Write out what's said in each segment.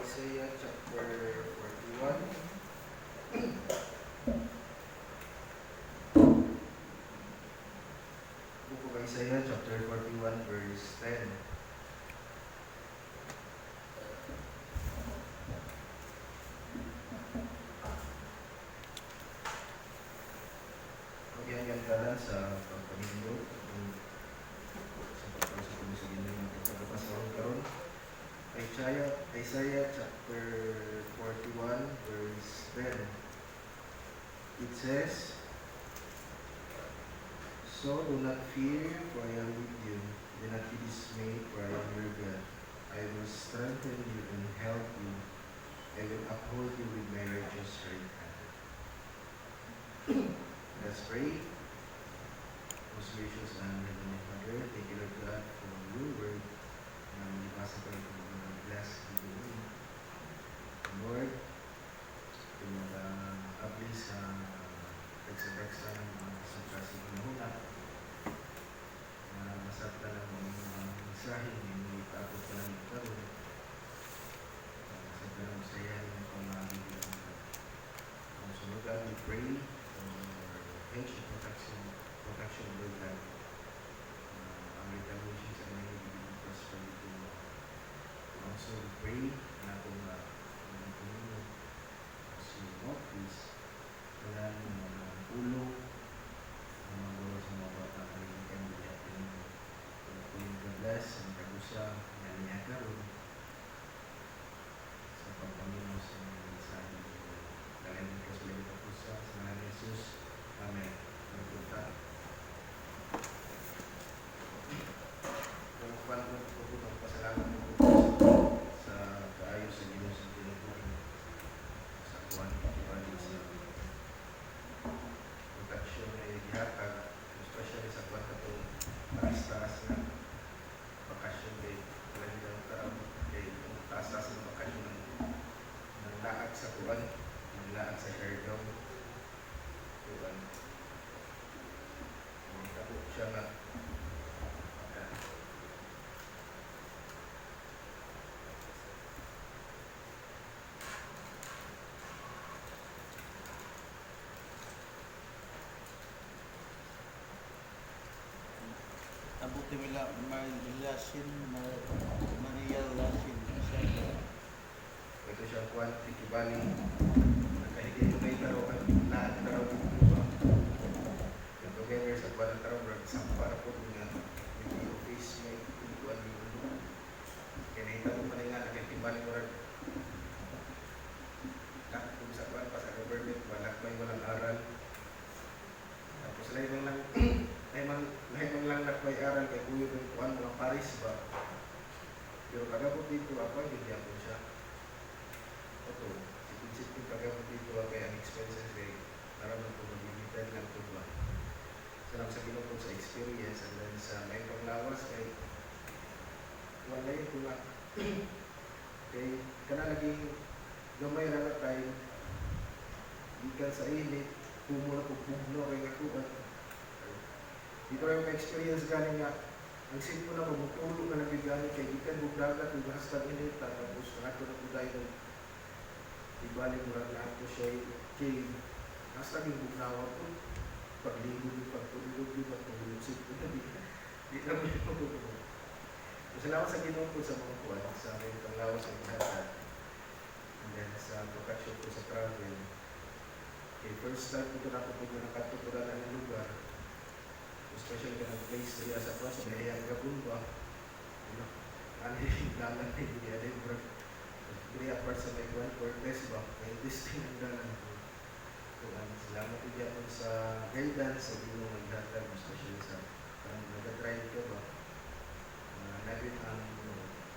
Isaiah chapter 41. Book of Isaiah chapter 41 verse 10. Pagyan-yan sa pagpanindo sa pagpasok sa Ginoo ng pagpapasahon karon. Isaiah chapter 41 verse 10. It says, "So do not fear, for I am with you. Do not be dismayed, for I am your God. I will strengthen you and help you. I will uphold you with my righteous right hand." Let's pray. Most gracious and heavenly Father, thank you, Lord God, for your word na nilibasa ko ito mga bless ito mo. Lord, yung mag-apply sa pagsa-pagsa ng mga kasangkasi ko na huna na masakta ng mga mensahe na ipapot ka lang ito rin. Masakta ng saya ng pamagiging ito. So Lord God, we pray for hedge of protection, Lord God. Ang retaliation sa mga ibigin prosperity mo. Also, we pray na kung Panginoon si Mokris, kailan ng mga ulo, ang mga gawin sa mga bata na rin kayo natin. Kung po yung God-bless, ang kagusa, na niya karoon sa pagpanginoon sa mga mensahe. Kailan ng kasulit kagusa sa mga Jesus. Amen. Nagpunta. Kung paano po ang pasalamat po sa kaayos sa Ginoo sa tinuturing sa kuwan sa protection na ihatag, especially sa kuwan katong taas-taas na bakasyon kay talagang taraw kay taas-taas na bakasyon ng laag sa kuwan, ng laag sa Siargao kuwan. Tabo siya nga Abu Timila Maria Lasin ito siya kuwan, tikibali nakahigay ito kay taro at lahat taro dito ba yung together sa kuwan ng taro sampa po nga may office may kuwan dito kaya nahita mo pa nga nakahigay mo rin kung sa kuwan pa sa government walang aral tapos lahat lang Lahat lang nakmay aral kay kuya ng kuwan mga Paris ba. Pero kagabot dito ako, hindi ako siya. Ito, sipin-sipin kagabot dito kay ang expenses kay naramang ko mag-limited lang ito ba. Sarang sa ginukod sa experience and then sa may panglawas kay wala yun ko nga. Kay kana laging gamay lang tayo ikan sa init, pumula ko bugno kay nakuha. Dito yung experience galing nga, ang simple na magmutulog na nabigani kay ikan bugdagat, ubahas ka init, tapos nato na po tayo ibalik mo lang nato siya kay nasa naging bugnawa po, pagligo yung pagtulog yung pagtulog simple na di na mo yung pagtulog. Salamat sa Ginoo po sa mga kuwan, sa aming panglawas sa ihatag, and then sa protection po sa travel. Okay, first time po na po nakatuturan ng lugar, especially ka ng place niya sa kwan, sa Mayayang Gabunba, ano yung dalan na yung Edinburgh, hindi apart sa may Juan Cortez ba, may distinct ang dalan po. Salamat po dyan sa guidance, sa Ginoo maghatag, especially sa nag-drive ka ba, natin ang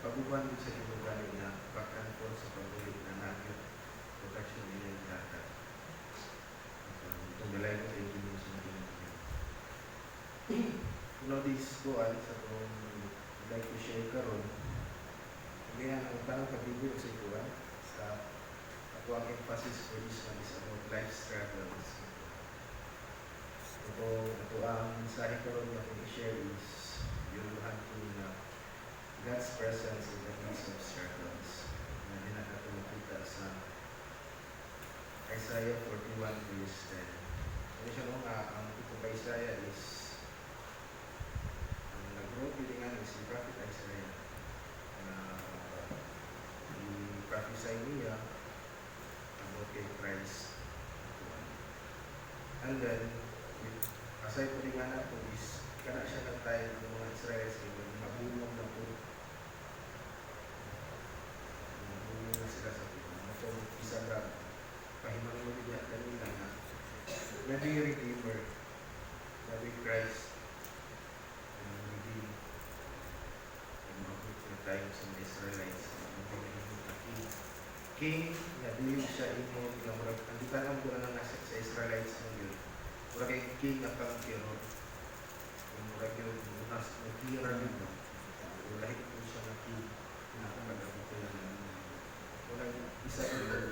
paguban din sa Ginoo galing na back and forth sa pag-ulit na natin, protection niya yung hatag. Itong galay mo sa Ginoo sa Kuno this kuan sa kung like to share karon. Kaya ang tanong pag-video sa kuan sa ako ang emphasis for this one is about life struggles. Ito ang mensahe karon na kung i-share is yung to na God's presence in the midst of struggles. Na dinakato makita sa Isaiah 41 verse 10. Ano siya no nga, ang ito kay Isaiah is ang nag-wrote bilingan is si Prophet Isaiah na i-prophesy niya about kay Christ. And then, aside po nga na po is kana siya nagtayo ng mga Israelis yung mabulong na po. Mabulong na sila sa po. Ito, isa na pahimang mo niya kanina na naging Redeemer, naging Christ, and redeem ang mabut na tayo sa mga Israelites. King, nabilig siya imo na murag, ang ditanam ko na nasa sa Israelites mo yun. Murag kay king na kang kiro. Murag yun, unas, nagkira nito. Lahit po siya na king. Nakakagabot ko yan. Murag isa ko yun.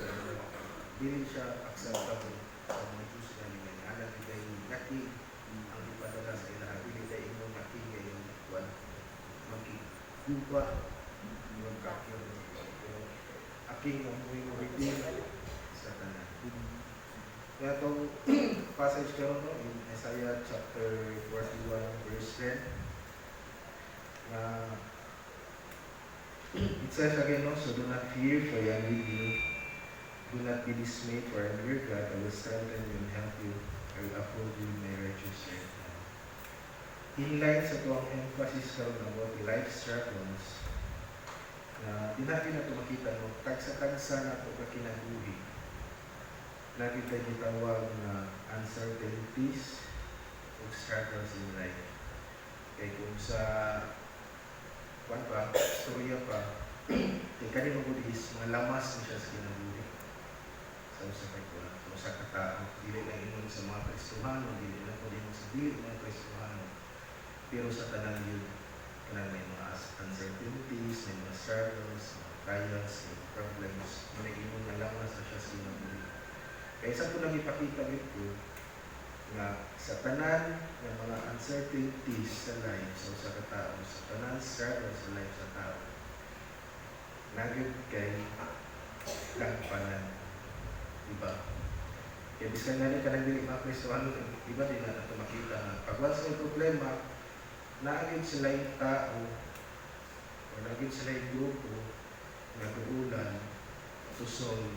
Dili siya acceptable sa mga Diyos na niya. Alam nila yung naking ang ipadala sa ilaha. Dili tayo imo naking ngayon. Maging gupa. Yung kakiro. Aking mamuhay mo redeem sa tanan. Kaya itong passage ko no, in Isaiah chapter 41 verse 10 na it says again, no, so do not fear, for I am with you. Do not be dismayed, for I am your God. I will strengthen you and help you. I will uphold you in my righteous right hand. In line sa ito ang emphasis ko about the life struggles na di natin na ito makita, no? Tagsa-tagsa na ito kakinabuhi. Lagi tayo gitawag na uncertainties o struggles in life. Kaya kung sa storya pa, kaya kanina mo is mga lamas na siya sa kinabuhi. Sa usapay ko lang. So sa katao, dili lang inon sa mga Kristohano, dili lang po din sa dili mga Kristohano. Pero sa tanan yun, kanang may mga uncertainties, may mga struggles, mga trials, may problems, may inyong nalaman sa siya sa kinabuhi. Kaya isa po nang ipakita dito na sa tanan ng mga uncertainties sa life so sa katao, sa tanan struggles sa life sa tao, naging kay lagpanan. Diba? Kaya bisan nga rin ka nang dili mga Kristohano, iba din na ito makita na pag once may problema, naagin sila yung tao o naagin sila yung grupo na tuulan to solve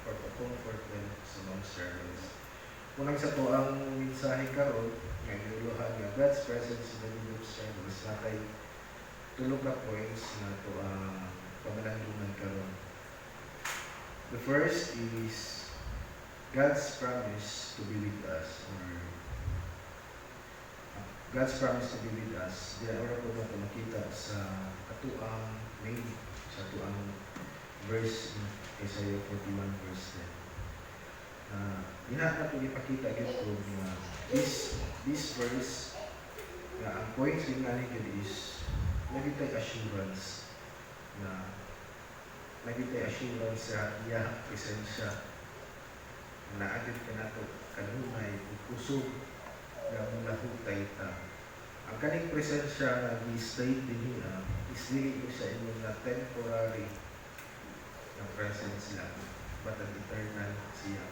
or to comfort them sa mga struggles. Unang sa to ang mensahe karon nga niluluhan nga God's presence in the middle of struggles na kay tulog na points na to ang pamalandungan karon. The first is God's promise to be with us, or God's promise to be with us. Di ara po natin makita sa katuang main, sa katuang verse in Isaiah 41 verse 10. Inaat na ipakita dito na this verse na ang point din nga nito is nagitay assurance na nagitay assurance sa iya presensya na agad ka na ito kanunay kusog na mula hutay ta. Ang kaning presensya na i-state din niya is dili ko sa inyo na temporary na presence lang but an eternal siya.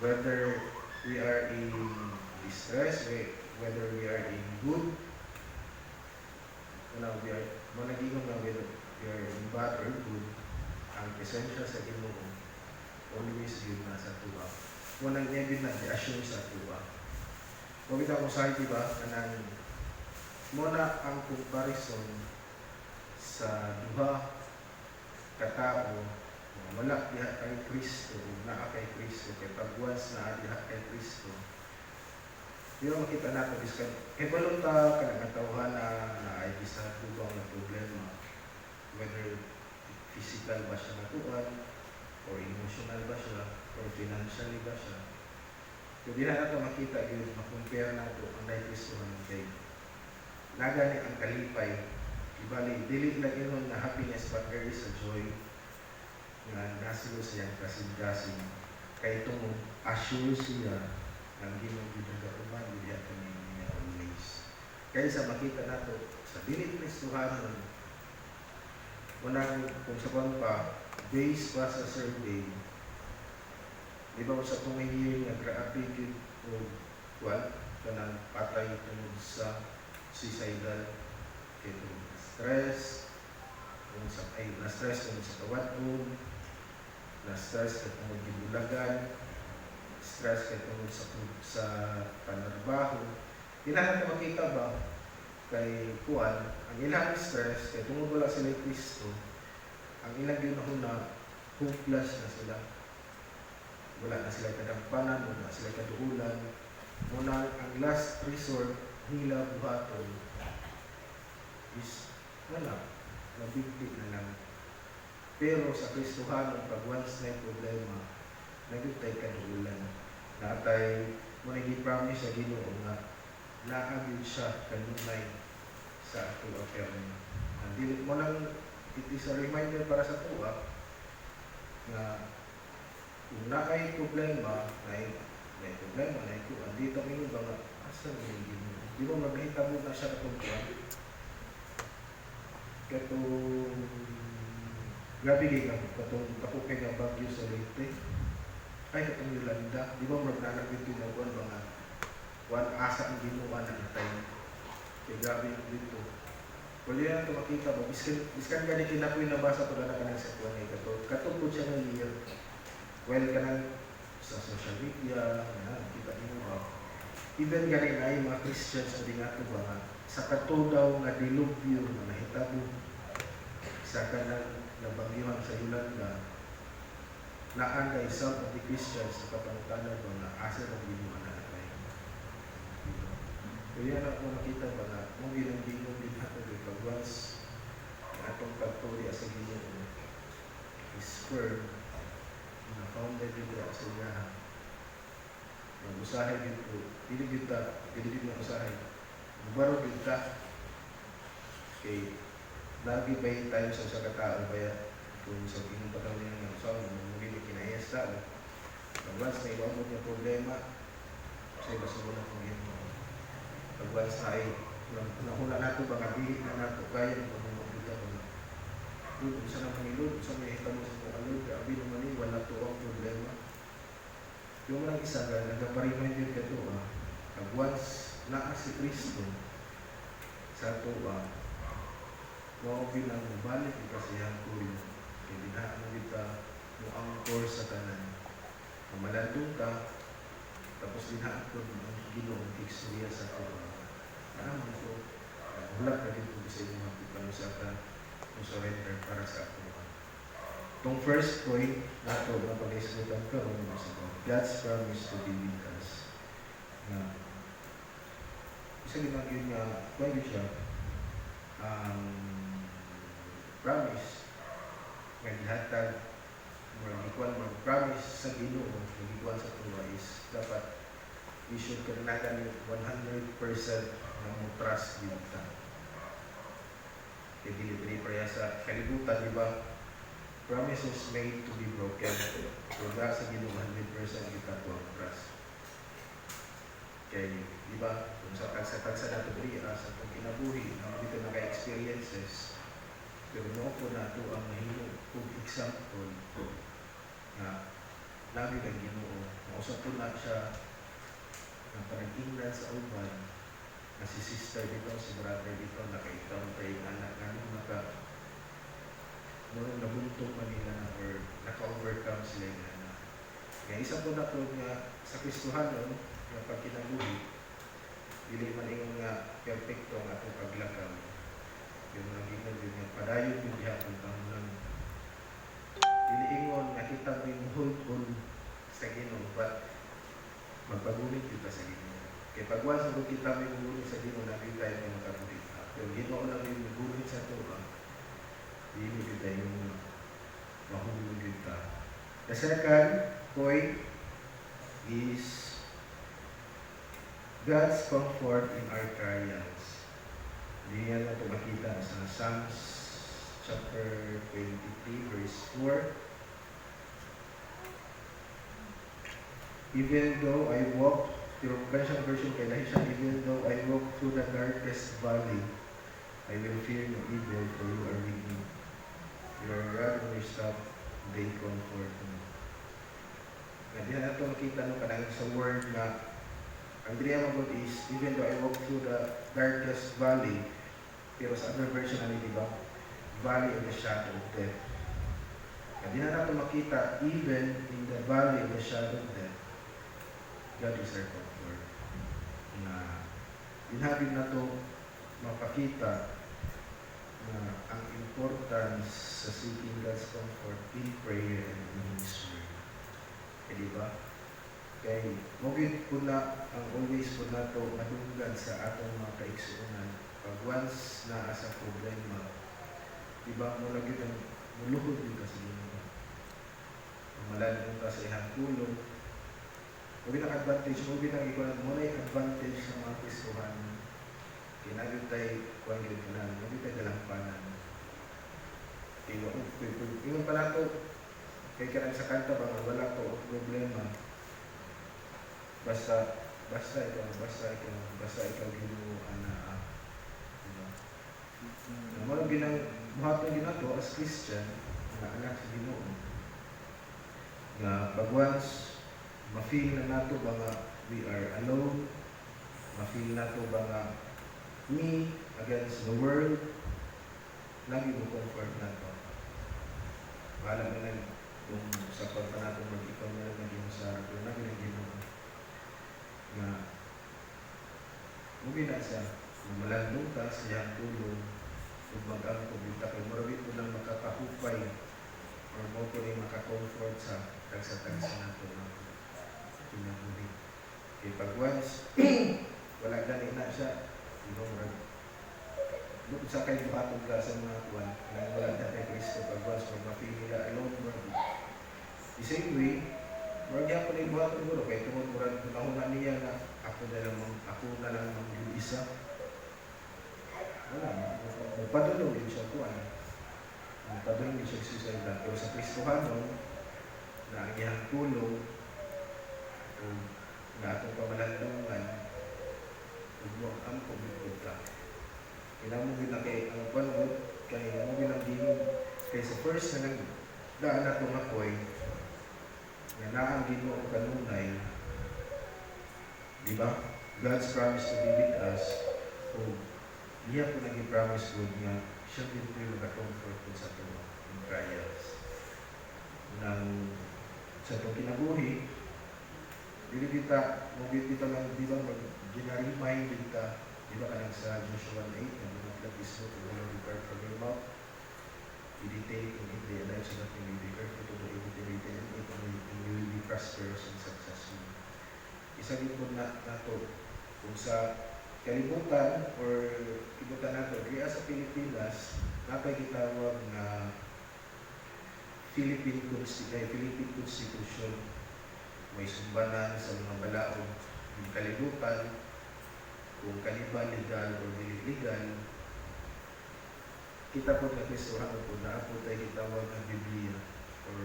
Whether we are in distress, whether we are in good, we are managingong na whether we are in bad or good, ang presensya sa Ginoo always yun nasa tuwa. Munang niya din na i-assume sa tuwa. Kung kita ko sa diba, kanang muna ang comparison sa duha katao wala diha kay Kristo, naa kay Kristo, kay pag once naa diha kay Kristo. Pero makita nato is kay balon ta kanang katawhan na ay bisa tubang na problema, whether physical ba siya natuan or emotional ba siya or financially ba siya. Kung di na nato makita yun, makumpare nato ang kay Kristo ng kay nagani ang kalipay, ibali dili lang yun na happiness but there is a joy nga nasilo siyang kasing-kasing kay itong assure siya ng ginagidagauman niya kami niya always. Kaya sa makita nato sa dili Kristohanon unang kung sa kuwan pa, based pa sa survey, di ba sa tumingin nga grabe gyud o kuwan kanang patay tungod sa suicidal kay tungod sa stress, tungod sa na-stress tungod sa kawadlog, na-stress kay tungod gibulagan, stress kay tungod sa panarbaho. Kailangan ka makita ba kay kuan ang ilang stress kay tungod wala sila kay Kristo, ang ilang ginahuna hopeless na sila, wala na sila kadagpanan, wala na sila kaduulan. Muna ang last resort nila buhaton is wala, mabigti na lang. Pero sa Kristohanon, pag once na yung problema, nagutay kaduulan. Natay, muna gi-promise sa Ginoo nga naagid siya kanunay sa ato affirm. Dili mo lang, it is a reminder para sa tuwa na kung naay problema, may problema, na ito, andito ang inyong mga asa mo yung Ginoo. Di mo maghitabo na siya katungkuan. Katong gabi ka, katong kapukay ng bagyo sa Leyte. Ay, katong Yolanda. Di ba magnanak dito na buwan mga one asa ang ginawa na natay. Kaya gabi dito. Wala yan ito makita ba? Biskan ka ni kinapoy nabasa ko na kanang sa kuwan ay katong siya ng year. Well, kanang sa social media, kita nyo ba? Even galing ay mga Christians sa di nga ito ba? Sa kato daw nga dilubyo na nahitabo sa kanang nabagyuhan sa Yolanda, naangay some of the Christians sa kapangutanan ba na asa ng ginuha na natay. Kaya na ako nakita ba na mong ginang-ginong din natin pag once atong pagturi sa Ginoo is firm na founded dito sa iya. Mag-usahay dito, dili na usahay. Mubaro dito kay lagi ba yung time sa katao ba yan? Kung sa ginong patawin niya ng usawa, muli kinayas tao. Pag once na iba mo yung problema, sa iba sa muna kong yun. Pag once na ay nahula nato ba kabihit na nato kaya ng pagmumagdita ba na kung saan ang Panginoon, kung saan may hitamo sa Panginoon, grabe naman yun, wala to ang problema. Yung mga isa ka, nagka-remind yun ka to, pag once na si Kristo sa to, mga bilang mabalik ito siyang kuyo, kaya binahaan mo kita mo ang core sa kanan. Malandong ka, tapos binahaan ko ang Ginoong Iksuriya sa to. Ano mo ito? Hulak na dito sa inyo magpanusakan kung surrender para sa ako. Itong first point na ito, na pag-islutan ka, God's promise to be with us. Isa ginagin niya, pwede siya, promise, may dihatag, mag-promise sa Ginoo, mag-ikuan sa tuwa is dapat we should kananagan 100% na mo trust dito. Kaya dili parehas sa kalibutan, di ba? Promises made to be broken. So, dahil sa Ginoo 100% kita po ang trust. Kaya, di ba? Kung sa tagsa nato sa itong kinabuhi, dito naka-experiences, pero no po na ito ang mahimo kung example na nabi ng Ginoo. Mausap po na siya ng panag-ingnan sa uban na si sister dito, si brother dito, naka-encounter yung anak nga nung nabuntong Manila na or naka-overcome sila yung anak. Kaya isa po na po nga sa Kristohanon, yung pagkinabuhi, dili man ingon nga perfecto ang atong paglakaw. Yung mga ginag yun nga, padayon yung dihapon tahunan. Dili ingon, nakita mo yung hold on sa Ginoo, but magpagulit kita sa Ginoo. Kaya pag once na kita may gugulit sa Ginoo, nabi tayo may makagulit. Pero Ginoo na may gugulit sa ito, hindi kita yung mahulog kita. The second point is God's comfort in our trials. Hindi yan na ito makita sa Psalms chapter 23 verse 4. Even though I walk, yung Benson version kay dahil siya, even though I walk through the darkest valley, I will fear no evil, for you are with me. stuff, they comfort mo. Nga di na ito makita no kanang sa word nga ang diriya mo is even though I walk through the darkest valley, pero sa other version na di ba? Valley of the shadow of death. Nga di na natin makita even in the valley of the shadow of death, God is our comfort. Na dinhabig na to mapakita na ang importance sa seeking God's comfort in prayer and in His Word. Eh, di ba? Kaya, mugit po na, ang always po na ito madunggan sa atong mga kaigsuunan. Pag once na asa problema, di ba, mula yun ang muluhod yun kasi yun. Malalim ka sa ihang tulong. Mugit ang advantage, mugit ang ikunan, muna yung advantage sa mga Kristohan. Kinagin tayo, kuwan yun ka na, mugit tayo dalampanan. Iwan pala ito, kaya karang sa kanta ba, wala ko problema. Basta ikaw ginuan na diba? Mga buhaton ginato as Christian, mga anak sa Ginoo. Nga pag once, ma-feel na nato ba nga we are alone, ma-feel nato ba nga me against the world, lagi mo comfort nato. Wala mo lang kung sa pagpa nato mag-ikaw na lang naging sa harap, lagi na Ginoo. Nga muli na siya malandong ka sa iyang tulong kung mag-angkog dito kay marabit ko lang makakahupay or mo ko rin makakomfort sa tagsa-tagsa na ito ng pinamuli. Kaya pag once wala gani na siya, bukod sa kayo batong ka sa mga kuwan na wala na kay Kristo pag once pag mapili ka alone world. The same way, wag yan ko na yung buhaton guro kaya tumutulad nahunan niya na ako na lang mag-isa. Wala, magpadulong din siya kuwan. Magpadulong din siya suicide na. Pero sa Kristohanon, na ang iyang tulong, na atong pamalandungan, huwag ang pumikod ka. Kinamugin na kay ang panod, kaya namugin ang dinog. Kaya sa first na nagdaan na itong ako'y, na naang Ginoo kanunay, di ba? God's promise to be with us. So, niya po naging promise ko niya, siya din po yung mag-comfort po sa ito in trials. Nang sa itong kinabuhi, hindi kita, mabit kita lang, di ba, mag-remind kita, di ba, kanang sa Joshua 8, na binaglag is not to will depart from your mouth, meditate in it day and night so that you may be careful to do everything written in it and you will be prosperous and successful. Isa din po na ito, kung sa kalibutan or kibutan nato, kaya sa Pilipinas, napagitawag na Philippine Constitution. May sumbanan sa mga balaod. Yung kalibutan, kung kaliba legal o legal, kita po na Kristohan po na po tayo kitawag ng Biblia or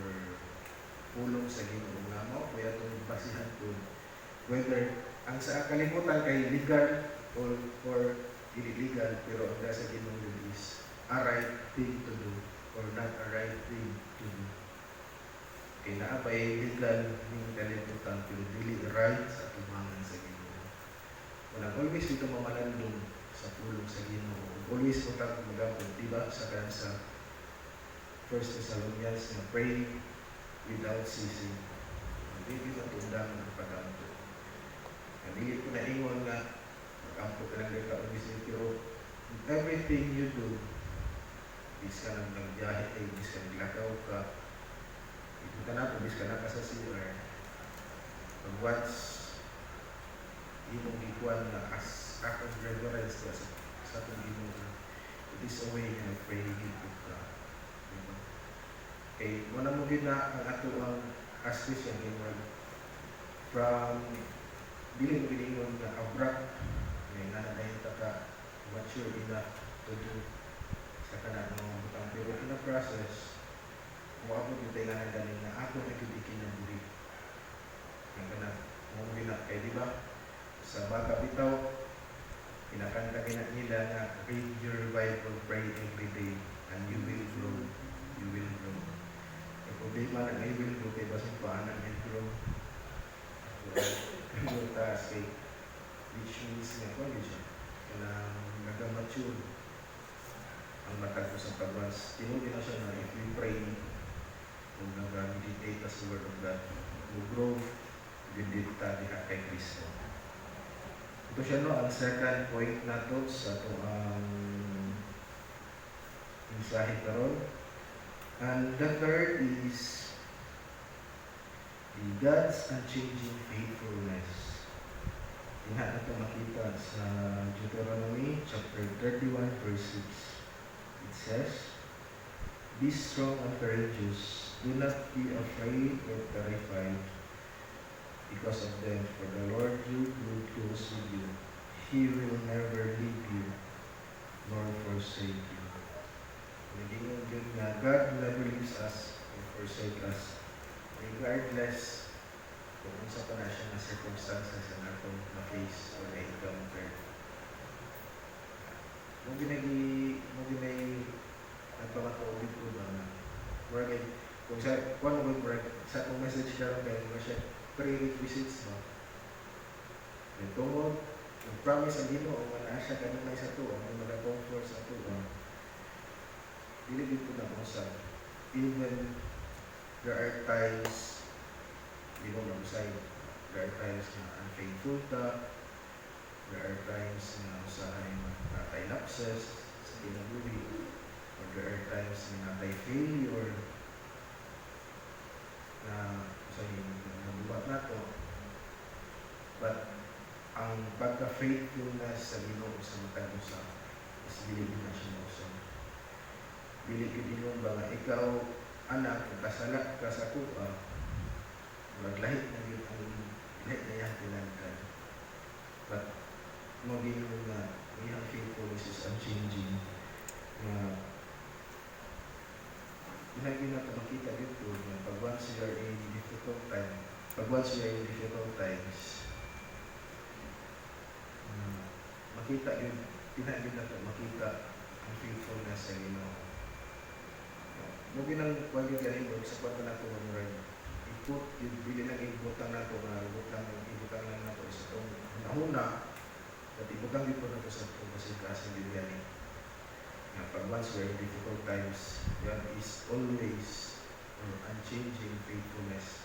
pulong sa Ginoo nga mo, kaya itong basihan po whether ang sa kalibutan kay legal or illegal, pero ang sa Ginoo is a right thing to do or not a right thing to do. Kaya naapay legal ng kalibutan pero dili right sa tumangan sa Ginoo. Walang always dito mamalandong sa pulong sa Ginoo. Always po tayo magapon, diba? Sa kansa 1 Thessalonians na pray without ceasing. Hindi matundang ang pag-ampo. Hindi ko na ingon nga mag-ampo ka lang ka o bisig, pero everything you do, bis ka nang nagbiyahe, bis ka naglakaw ka, ito ka na po, bis ka na ka sa CR. Pag once, imong ikuan na as act of reverence ka sa itong Ginoo, it is a way na pray higit ka. Okay, muna mo din na ang ato ang as Christian inward from dili mo giningon na abrupt may nananayin ka mature enough to do sa kanang mga butang, pero in a process mo ako dito nga galing na ako na kudikin ng buri yung kanang mo gina kay di ba sa bata bitaw pinakanta nila na read your Bible, pray every day and you will grow. mature ang matag ko sa pag-once. Tinuloy na siya na if we pray kung nag-meditate sa Word of God, will grow didita diha kay Kristo. Ito siya no, ang second point nato sa ito ang mensahe karon. And the third is the God's unchanging faithfulness. Tingnan natin makita sa Deuteronomy chapter 31 verse 6. It says, "Be strong and courageous. Do not be afraid or terrified because of them, for the Lord your God goes with you. He will never leave you nor forsake you." Hindi mo yun na God never leaves us or forsake us, regardless kung unsa pa na siya na circumstances na atong na-face or na-encounter. Mo ginay nagpamatuloy ko ba na working kung sa one of work sa akong message karon kay mo siya prerequisites ba. Ito mo promise ang Ginoo nga naa siya kanang sa tuwa, ang mga comfort sa tuwa. Dili ko na mo sa even there are times di mo mabusay. There are times na unfaithful ka. There are times na usahay natay lapses sa kinabuhi. Or there are times na natay failure na usahay nabuhat na to. But ang pagka-faithfulness sa Ginoo sa matag usa is dili na siya usa. Dili gid ingon ba nga ikaw anak kasala ka sa kuha. Maglahit na yun ang lahit na yan pinagkan. But, maging na iyang faithfulness is unchanging. Lagi na ito makita dito na pag once you are in difficult times, makita yun, pinagin na ito makita ang faithfulness sa Ginoo. Mugin ang wag yung galing sa kwarto na ito ikot, bili ng ibutan na ito, ibutan lang na ito sa itong nahuna, at ibutan dito na ito sa itong kasi bibigyan na pag once we are in difficult times, God is always unchanging faithfulness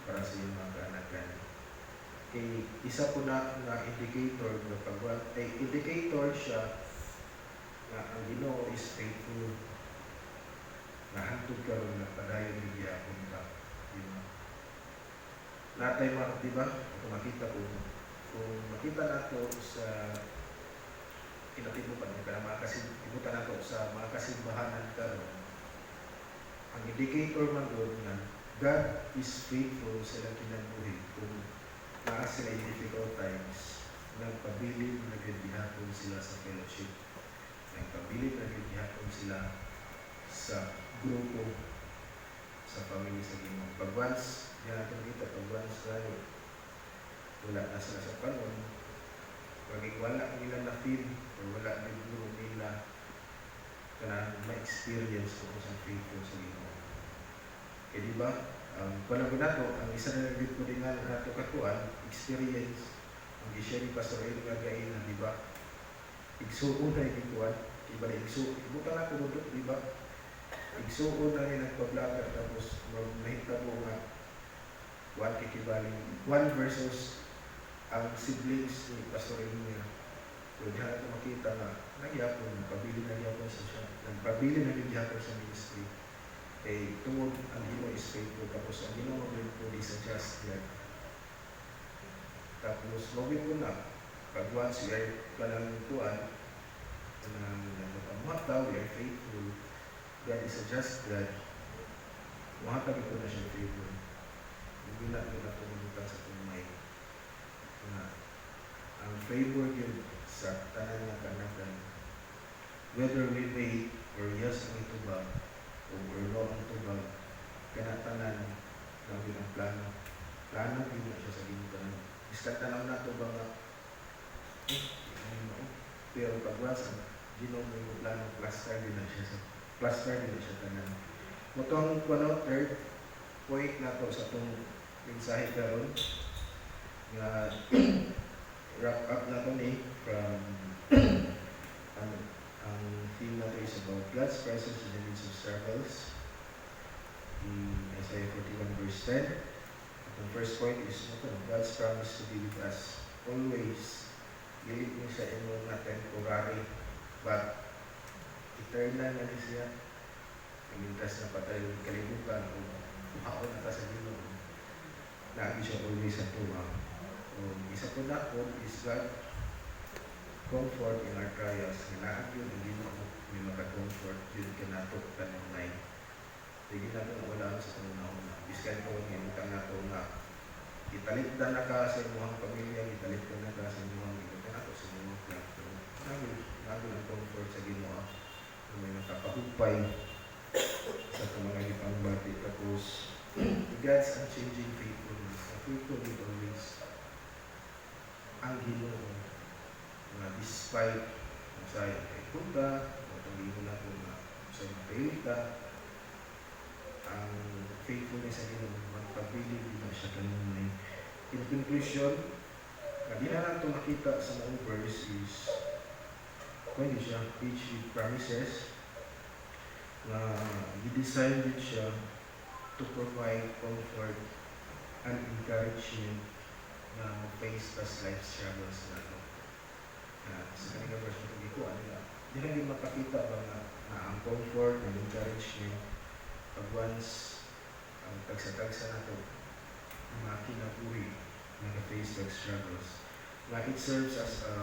para sa iyong mga kaanagan. Okay, isa po na indicator na pag indicator siya na ang Ginoo is faithful na hantod ka rin na padayon ni Giyapon ka. Natay mga, di ba? Kung makita nato sa kinatibukan ng ibutan nato sa mga kasimbahanan karon, ang indicator man doon na God is faithful sa ilang kinabuhi kung naa sila in difficult times, nagpabilin na gihapon sila sa fellowship, nagpabilin na gihapon sila sa grupo, sa pamilya sa Ginoo. Pag once, yan natin kita, pag once tayo, wala na sila sa panon, pag wala nila na-feel, o wala nila na ma-experience kung sa faithful sa Ginoo. Eh di ba, panahon nato, ang isa na naglit ko din nga nato katuan, experience, ang gisya ni Pastor Edo Gagain na di ba, igsuon na ikituan, iba na igsuon, ibutan na kumudot, di ba? Igsuon na rin nagpa-vlogger tapos mahitabo nga 1 versus ang siblings ni Pastor Emilia. So diyan natin makita na nagyapon, nagpabili na gyapon sa siya, nagpabili na gyapon sa ministry. Eh tungod ang Ginoo is faithful, tapos ang Ginoo magluto di sa just God. Tapos mawin ko na pag once we are kanang tuan kanang nagpamataw, we are faithful. God is a just God. Mahatag ito na siya faithful. Hindi na tumulutan sa tumay. Ang favor yun sa tanan ng kanakan. Whether we wait or yes ang itubag o no ang tubag, kanatanan ng yun ang plano. Plano yun na siya sa gintaan. Iskatanaw na ito ba nga pero pagwasan, Ginoo mo yung plano, plaster din na siya tanan. Mutong third point na to sa itong mensahe karon nga wrap up na to ni from ang theme natin is about God's presence in the midst of struggles. In Isaiah 41 verse 10. Ang first point is God's promise to be with us always. Gilit mo sa inyo na temporary, but eternal na rin siya. Kamintas na patay ng kalibutan o kuhaon na ka sa Ginoo. Naagi siya always sa tuwa. Isa po na po is God comfort in our trials. Naagi yun, hindi mo may maka-comfort yun kanato kanunay. Hindi natin wala sa panunahon. Biskan po ngayon ka na ito na italikdan na ka sa inyong pamilya, italikdan na ka sa inyong italikdan na sa inyong plato. Nago ang comfort sa Ginoo. May nakapahupay sa mga ipangbati. Tapos, God's unchanging faithfulness. Faithful with always ang Ginoo na despite kung sa'yo ay punta, o hindi mo na kung sa'yo mapailit ka, ang faithfulness sa Ginoo, magpabilib din na siya kanunay. In conclusion, hindi na natin makita sa mga verse is kung hindi siya page with promises na i-design din siya to provide comfort and encouragement na face past life struggles na ito. Sa kanina verse na ito, hindi na din makakita ba na ang comfort and encouragement pag once ang tagsa-tagsa na ito mga kinabuhi na face like struggles, na it serves as a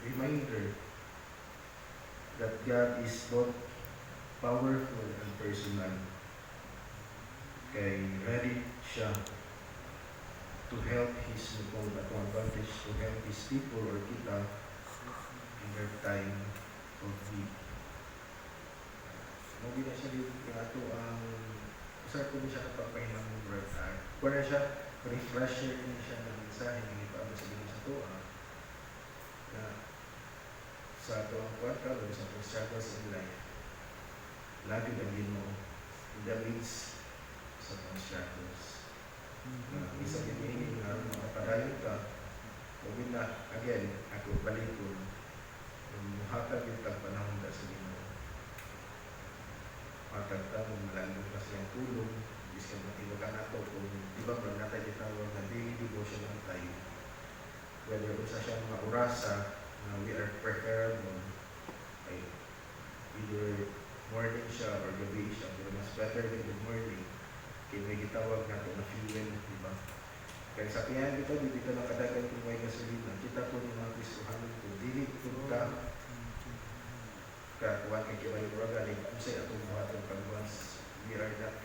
reminder that God is both powerful and personal. Kaya ready siya to help His people at one advantage to help His people or kita in their time of need. Hindi na siya dito ito ang usap ko din siya kapagpahinang mo breath. Kung na siya, refresher din siya ng mensahe ng ipaano sa Ginoo sa tuwa na sa ito ang kwarta o sa itong struggles in life. Lagi ang Ginoo in the midst sa itong struggles. Isa din hingin na makapadayon ka o na, again, ako balikon muhatag yung tagpanahon ka sa Ginoo. Matagta mo malalim kasi ang tulong biskan matibag ka na ito kung di ba ba natin itawag na daily devotion ng tayo whether sa siya mga orasa na we are preferable ay either morning siya or gabi siya pero mas better than the morning kaya may gitawag na ito na fuel, di ba? Kaya sa kaya dito, di ka nakadagan kung may gasolina kita po ng mga Kristohanon ko dili kung ka kuwan kay Kibayo Braga kung sa'yo atong buhaton pag once we are not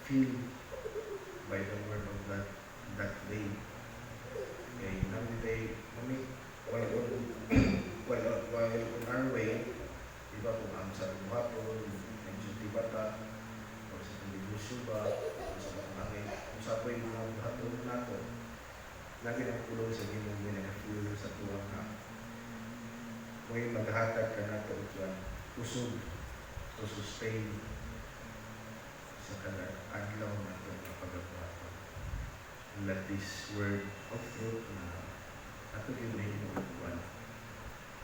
filled by the word of God that day. Okay, namin tayo while on our way, diba kung ang sa buhaton, medyo tibata, o sa pagdibusyo ba, o sa pangangay, kung sa po yung mga buhaton nato, lagi ng kulong sa ginong minag-fuel sa tuwang na may maghatag ka na ito kusog to sustain sa adlaw na ito na pagkakuhaton. Let this word of truth na ato yung nahinukuan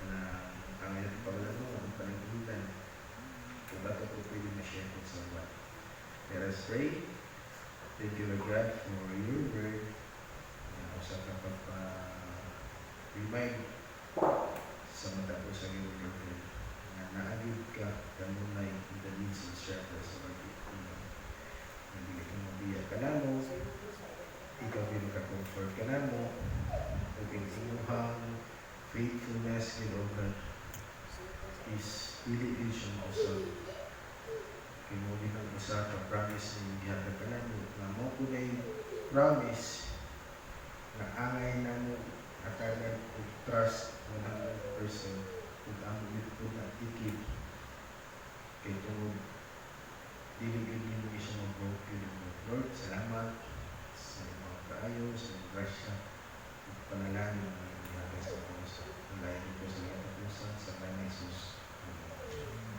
na ang ito paglalang mo, ang panagbutan kung bato ko pwede na-share ko sa what. Let us pray. Thank you, Lord God, for your word na sa kapag-remind sa mata ko sa iyong Lord na naagid ka kanunay in the midst of struggles of our people. Nandili kang mabiyak ka na mo, ikaw din maka-comfort ka na mo, ikaw inuhang faithfulness in all God is pili din siya mausap. Kaya mo din ang usa ka promise na ihatag ka na mo, na mo po na promise na angay na mo atagan o trust 100% kung ang litod na tikid kay tungod diligid mo siya mag-broken. Lord, salamat sa mga kaayo, sa mga grasya at panalangin ng mga sa Diyos. Ang lahat ito sa mga kapusan sa Panginoon Jesus. Amen.